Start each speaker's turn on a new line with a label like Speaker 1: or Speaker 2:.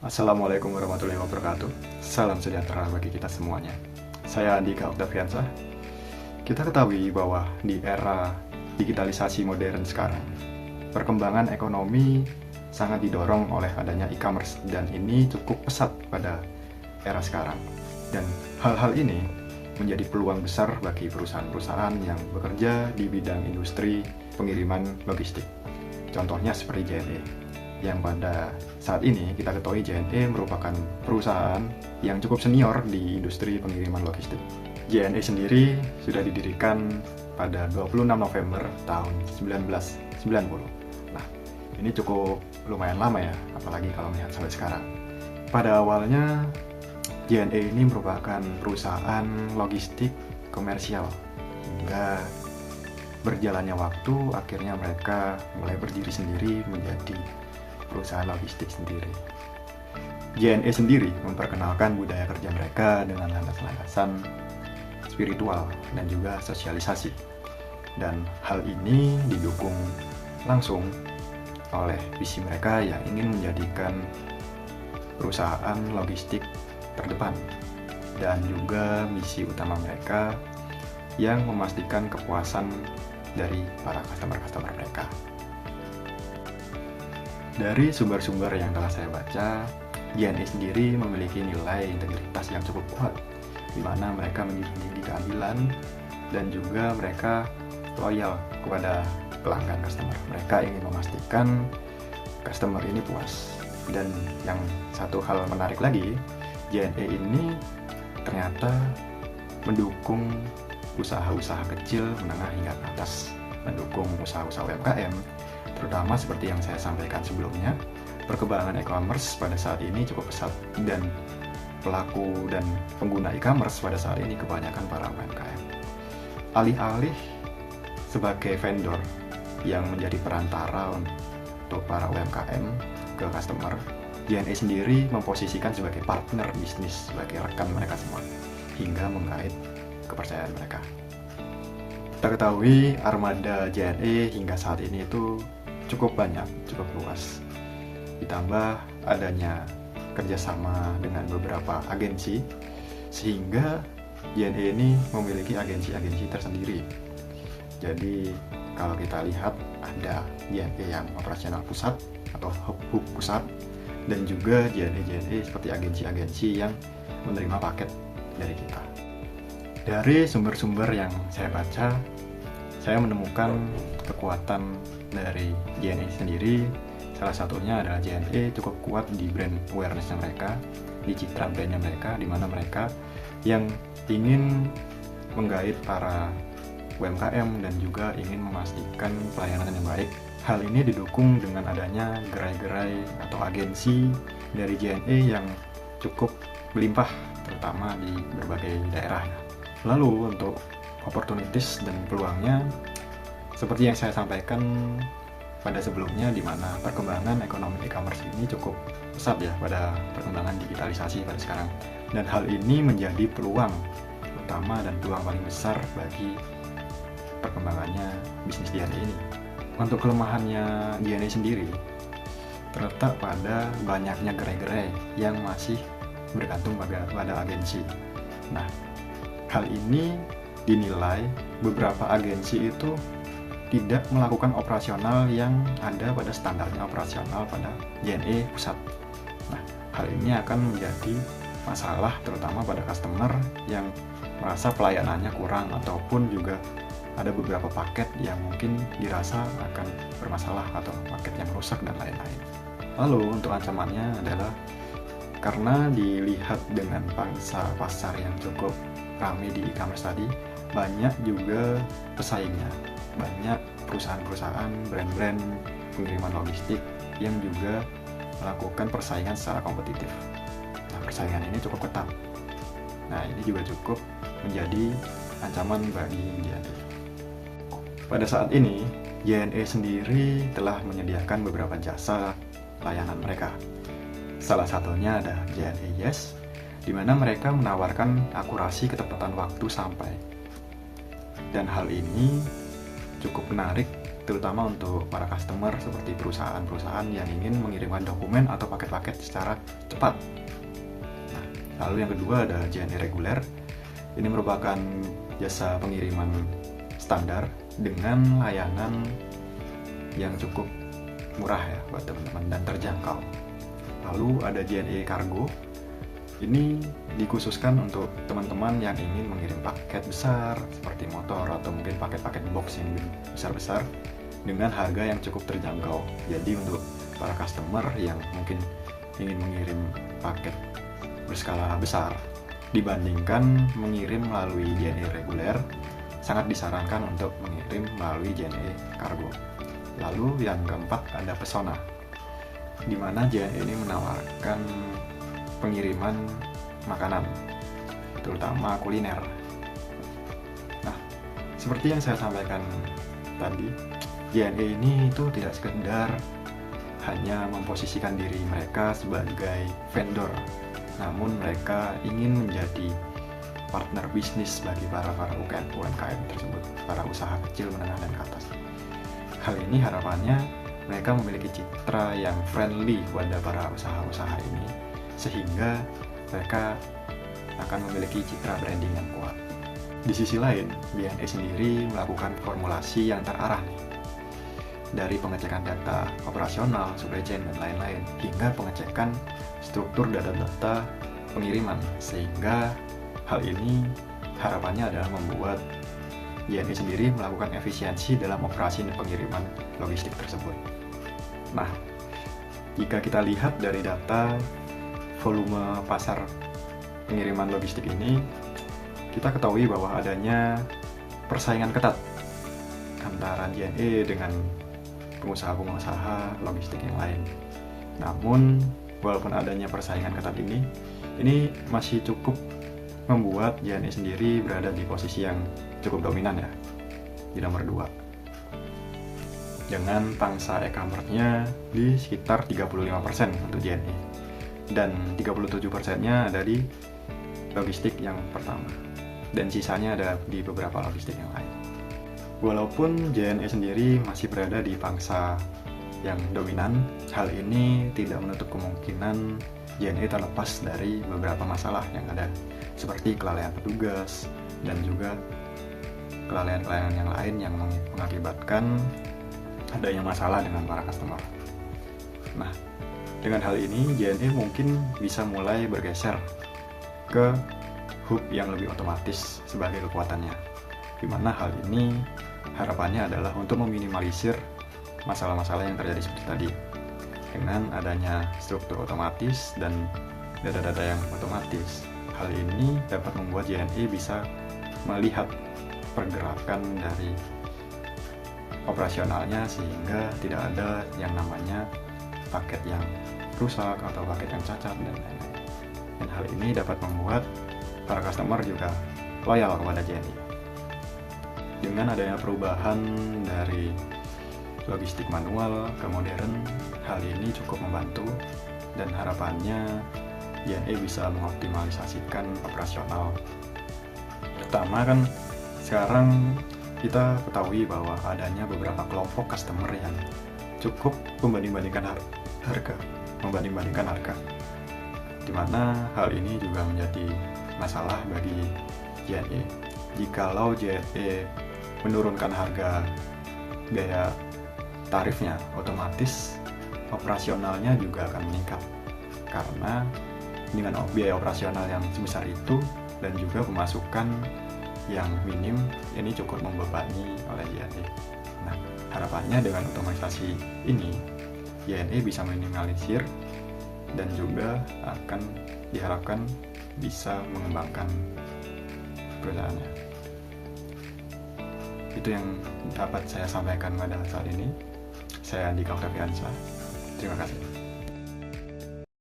Speaker 1: Assalamualaikum warahmatullahi wabarakatuh. Salam sejahtera bagi kita semuanya. Saya Andika Oktaviansyah. Kita ketahui bahwa di era digitalisasi modern sekarang, perkembangan ekonomi sangat didorong oleh adanya e-commerce dan ini cukup pesat pada era sekarang. Dan hal-hal ini menjadi peluang besar bagi perusahaan-perusahaan yang bekerja di bidang industri pengiriman logistik. Contohnya seperti JNE, yang pada saat ini kita ketahui JNE merupakan perusahaan yang cukup senior di industri pengiriman logistik. JNE sendiri sudah didirikan pada 26 November tahun 1990. Nah, ini cukup lumayan lama ya, apalagi kalau melihat sampai sekarang. Pada awalnya, JNE ini merupakan perusahaan logistik komersial. Hingga berjalannya waktu, akhirnya mereka mulai berdiri sendiri menjadi perusahaan logistik sendiri. JNE sendiri memperkenalkan budaya kerja mereka dengan landasan-landasan spiritual dan juga sosialisasi. Dan hal ini didukung langsung oleh visi mereka yang ingin menjadikan perusahaan logistik terdepan, dan juga misi utama mereka yang memastikan kepuasan dari para customer-customer mereka. Dari sumber-sumber yang telah saya baca, JNE sendiri memiliki nilai integritas yang cukup kuat, di mana mereka menjunjung keadilan dan juga mereka loyal kepada pelanggan customer. Mereka ingin memastikan customer ini puas. Dan yang satu hal menarik lagi, JNE ini ternyata mendukung usaha-usaha kecil, menengah hingga ke atas, mendukung usaha-usaha UMKM, terutama seperti yang saya sampaikan sebelumnya, perkembangan e-commerce pada saat ini cukup pesat dan pelaku dan pengguna e-commerce pada saat ini kebanyakan para UMKM. Alih-alih sebagai vendor yang menjadi perantara untuk para UMKM ke customer, JNE sendiri memposisikan sebagai partner bisnis, sebagai rekan mereka semua, hingga menggait kepercayaan mereka. Kita ketahui armada JNE hingga saat ini itu cukup banyak, cukup luas. Ditambah adanya kerjasama dengan beberapa agensi, sehingga JNE ini memiliki agensi-agensi tersendiri. Jadi kalau kita lihat ada JNE yang operasional pusat atau hub pusat, dan juga JNE seperti agensi-agensi yang menerima paket dari kita. Dari sumber-sumber yang saya baca, saya menemukan kekuatan dari JNE sendiri. Salah satunya adalah JNE cukup kuat di brand awareness-nya mereka, di citra brand-nya mereka, di mana mereka yang ingin menggait para UMKM dan juga ingin memastikan pelayanan yang baik. Hal ini didukung dengan adanya gerai-gerai atau agensi dari JNE yang cukup melimpah, terutama di berbagai daerah. Lalu untuk opportunities dan peluangnya, seperti yang saya sampaikan pada sebelumnya, di mana perkembangan ekonomi e-commerce ini cukup pesat ya pada perkembangan digitalisasi pada sekarang. Dan hal ini menjadi peluang utama dan peluang paling besar bagi perkembangannya bisnis JNE ini. Untuk kelemahannya JNE sendiri terletak pada banyaknya gerai-gerai yang masih bergantung pada agensi. Nah, hal ini dinilai beberapa agensi itu tidak melakukan operasional yang ada pada standarnya operasional pada JNE pusat. Nah, hal ini akan menjadi masalah terutama pada customer yang merasa pelayanannya kurang, ataupun juga ada beberapa paket yang mungkin dirasa akan bermasalah atau paket yang rusak dan lain-lain. Lalu untuk ancamannya adalah karena dilihat dengan pangsa pasar yang cukup ramai di e-commerce tadi, banyak juga pesaingnya, banyak perusahaan-perusahaan, brand-brand pengiriman logistik yang juga melakukan persaingan secara kompetitif. Nah, persaingan ini cukup ketat. Nah, ini juga cukup menjadi ancaman bagi JNE. Pada saat ini, JNE sendiri telah menyediakan beberapa jasa layanan mereka. Salah satunya ada JNE Yes, di mana mereka menawarkan akurasi ketepatan waktu sampai. Dan hal ini cukup menarik terutama untuk para customer seperti perusahaan-perusahaan yang ingin mengirimkan dokumen atau paket-paket secara cepat. Nah, lalu yang kedua ada JNE reguler. Ini merupakan jasa pengiriman standar dengan layanan yang cukup murah ya buat teman-teman dan terjangkau. Lalu ada JNE Cargo. Ini dikhususkan untuk teman-teman yang ingin mengirim paket besar seperti motor atau mungkin paket-paket box yang besar-besar dengan harga yang cukup terjangkau. Jadi untuk para customer yang mungkin ingin mengirim paket berskala besar dibandingkan mengirim melalui JNE reguler, sangat disarankan untuk mengirim melalui JNE Cargo. Lalu yang keempat ada Pesona, di mana JNE ini menawarkan pengiriman makanan, terutama kuliner. Nah, seperti yang saya sampaikan tadi, JNE ini itu tidak sekedar hanya memposisikan diri mereka sebagai vendor, namun mereka ingin menjadi partner bisnis bagi para UMKM tersebut, para usaha kecil, menengah, dan ke atas. Hal ini harapannya mereka memiliki citra yang friendly kepada para usaha-usaha ini, sehingga mereka akan memiliki citra branding yang kuat. Di sisi lain, JNE sendiri melakukan formulasi yang terarah nih, dari pengecekan data operasional, supply chain, dan lain-lain, hingga pengecekan struktur data-data pengiriman, sehingga hal ini harapannya adalah membuat JNE sendiri melakukan efisiensi dalam operasi pengiriman logistik tersebut. Nah, jika kita lihat dari data volume pasar pengiriman logistik ini, kita ketahui bahwa adanya persaingan ketat antara JNE dengan pengusaha-pengusaha logistik yang lain. Namun, walaupun adanya persaingan ketat ini masih cukup membuat JNE sendiri berada di posisi yang cukup dominan ya, di nomor 2. Dengan pangsa e-commerce-nya di sekitar 35% untuk JNE. Dan 37%-nya ada di logistik yang pertama, dan sisanya ada di beberapa logistik yang lain. Walaupun JNE sendiri masih berada di pangsa yang dominan, hal ini tidak menutup kemungkinan JNE terlepas dari beberapa masalah yang ada, seperti kelalaian petugas dan juga kelalaian-kelalaian yang lain yang mengakibatkan adanya masalah dengan para customer. Nah, dengan hal ini, JNE mungkin bisa mulai bergeser ke hub yang lebih otomatis sebagai kekuatannya, di mana hal ini harapannya adalah untuk meminimalisir masalah-masalah yang terjadi seperti tadi. Dengan adanya struktur otomatis dan data-data yang otomatis, hal ini dapat membuat JNE bisa melihat pergerakan dari operasionalnya, sehingga tidak ada yang namanya paket yang rusak atau paket yang cacat dan lain-lain. Dan hal ini dapat membuat para customer juga loyal kepada JNE. Dengan adanya perubahan dari logistik manual ke modern, hal ini cukup membantu, dan harapannya JNE bisa mengoptimalisasikan operasional. Pertama kan sekarang kita ketahui bahwa adanya beberapa kelompok customer yang cukup membanding-bandingkan harga, di mana hal ini juga menjadi masalah bagi JNE. Jikalau JNE menurunkan harga biaya tarifnya, otomatis operasionalnya juga akan meningkat, karena dengan biaya operasional yang sebesar itu dan juga pemasukan yang minim, ini cukup membebani oleh JNE. Nah, harapannya dengan otomatisasi ini, JNE bisa minimalisir dan juga akan diharapkan bisa mengembangkan perusahaannya. Itu yang dapat saya sampaikan pada saat ini. Saya Andika Octaviansyah. Terima kasih.